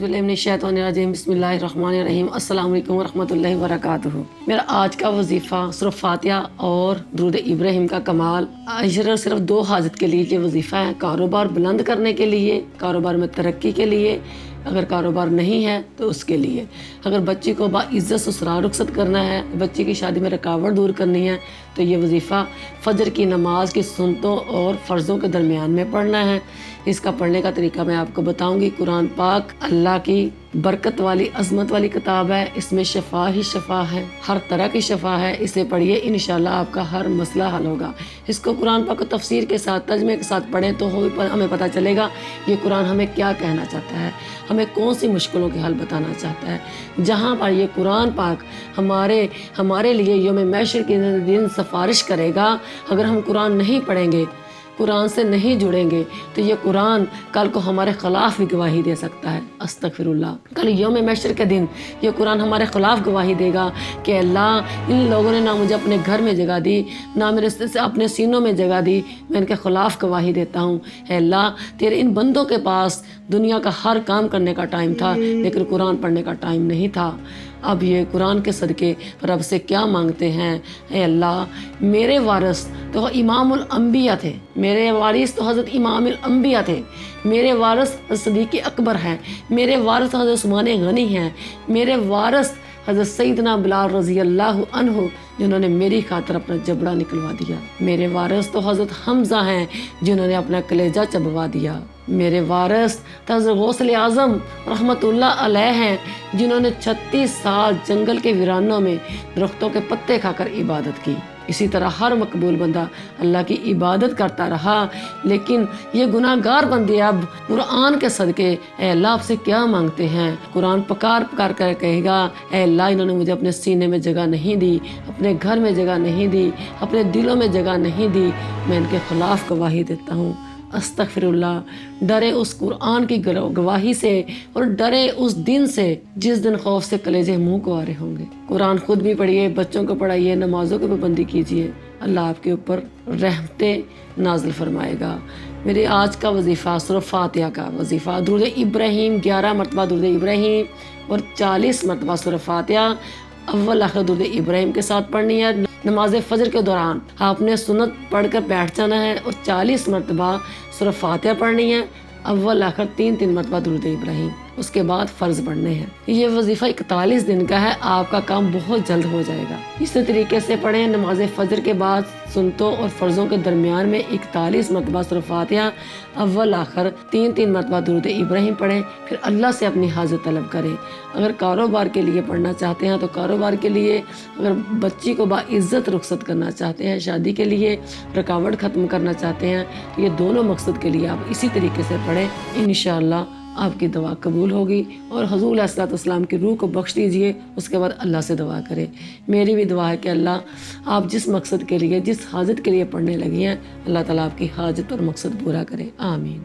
बिल्लाहि मिनश्शैतानिर्रजीम बिस्मिल्लाहिर्रहमानिर्रहीम अस्सलाम वालेकुम वरहमतुल्लाहि वबरकातुहू। मेरा आज का वजीफ़ा सूरह फातिहा और दुरूद इब्राहिम का कमाल। सिर्फ दो हाजत के लिए ये वजीफ़ा है, कारोबार बुलंद करने के लिए, कारोबार में तरक्की के लिए, अगर कारोबार नहीं है तो उसके लिए, अगर बच्ची को बाइज़्ज़त ससुराल रुखसत करना है, बच्ची की शादी में रुकावट दूर करनी है, तो ये वजीफ़ा फ़जर की नमाज की सुन्नतों और फ़र्ज़ों के दरमियान में पढ़ना है। इसका पढ़ने का तरीका मैं आपको बताऊंगी। कुरान पाक अल्लाह की बरकत वाली अज़मत वाली किताब है, इसमें शफ़ा ही शफ़ा है, हर तरह की शफ़ा है। इसे पढ़िए, इंशाल्लाह आपका हर मसला हल होगा। इसको कुरान पाक को तफसीर के साथ, तर्जुमे के साथ पढ़ें तो हमें पता चलेगा ये कुरान हमें क्या कहना चाहता है, हमें कौन सी मुश्किलों के हल बताना चाहता है। जहाँ पर ये कुरान पाक हमारे लिए यौम महशर के दिन सिफारिश करेगा, अगर हम कुरान नहीं पढ़ेंगे, कुरान से नहीं जुड़ेंगे, तो ये कुरान कल को हमारे ख़िलाफ़ भी गवाही दे सकता है। अस्तग़फिरुल्लाह। कल यौम महशर के दिन ये कुरान हमारे ख़िलाफ़ गवाही देगा कि अल्लाह, इन लोगों ने ना मुझे अपने घर में जगह दी, ना मेरे अपने सीनों में जगह दी, मैं इनके ख़िलाफ़ गवाही देता हूँ। अल्लाह, तेरे इन बंदों के पास दुनिया का हर काम करने का टाइम था, लेकिन कुरान पढ़ने का टाइम नहीं था। अब ये कुरान के सदक़े रब से क्या मांगते हैं, ऐ अल्लाह, मेरे वारिस तो इमामुल अंबिया थे, मेरे वारिस तो हज़रत इमामुल अंबिया थे, मेरे वारिस सदीक़ अकबर हैं, मेरे वारिस हज़रत उस्मान गनी हैं, मेरे वारिस हज़रत सैयदना बिलाल रज़ी अल्लाह अन्हु जिन्होंने मेरी खातिर अपना जबड़ा निकलवा दिया, मेरे वारिस तो हज़रत हमज़ा हैं जिन्होंने अपना कलेजा चबवा दिया, मेरे वारिस तो हज़रत गौसल आज़म रहमतुल्लाह अलैह हैं जिन्होंने 36 साल जंगल के वीरानों में दरख्तों के पत्ते खाकर इबादत की। इसी तरह हर मकबूल बंदा अल्लाह की इबादत करता रहा, लेकिन ये गुनाहगार बंदे अब कुरान के सदक़े ऐ अल्लाह आपसे क्या मांगते हैं। कुरान पुकार पुकार कर कहेगा, ऐ अल्लाह, इन्होंने मुझे अपने सीने में जगह नहीं दी, अपने घर में जगह नहीं दी, अपने दिलों में जगह नहीं दी, मैं इनके ख़िलाफ़ गवाही देता हूँ। अस्तग़फिरुल्लाह। डरे उस कुरान की गवाही से और डरे उस दिन से जिस दिन खौफ से कलेजे मुंह को आ रहे होंगे। कुरान खुद भी पढ़िए, बच्चों को पढ़ाइए, नमाज़ों की पाबंदी कीजिए, अल्लाह आपके ऊपर रहमतें नाज़िल फरमाएगा। मेरे आज का वजीफ़ा सूरह फातिहा का वजीफ़ा, दुरूद इब्राहिम 11 मरतबा दुरूद इब्राहिम और 40 मरतबा सूरह फातिहा अव्वल आखिर दुरूद इब्राहिम के साथ पढ़नी है। नमाज फ़जर के दौरान आपने सुन्नत पढ़कर बैठ जाना है और 40 मरतबा सूरह फातिहा पढ़नी है, अव्वल आखिर 3-3 मरतबा दुरूद इब्राहिम, उसके बाद फ़र्ज़ पढ़ने हैं। ये वजीफ़ा 41 दिन का है, आपका काम बहुत जल्द हो जाएगा। इसी तरीके से पढ़ें। नमाज फ़जर के बाद सुन्नतों और फ़र्ज़ों के दरमियान में 41 मरतबा सूरह फातिहा, अव्वल आखिर 3-3 मरतबा दुरूद इब्राहिम पढ़ें, फिर अल्लाह से अपनी हाजत तलब करें। अगर कारोबार के लिए पढ़ना चाहते हैं तो कारोबार के लिए, अगर बच्ची को बाइज़्ज़त रुखसत करना चाहते हैं, शादी के लिए रुकावट ख़त्म करना चाहते हैं, तो ये दोनों मकसद के लिए आप इसी तरीके से पढ़ें। इंशाअल्लाह आपकी दुआ कबूल होगी और हुज़ूर अलैहिस्सलाम की रूह को बख्श दीजिए। उसके बाद अल्लाह से दुआ करें। मेरी भी दुआ है कि अल्लाह, आप जिस मकसद के लिए, जिस हाजत के लिए पढ़ने लगी हैं, अल्लाह ताला आपकी हाजत और मकसद पूरा करे। आमीन।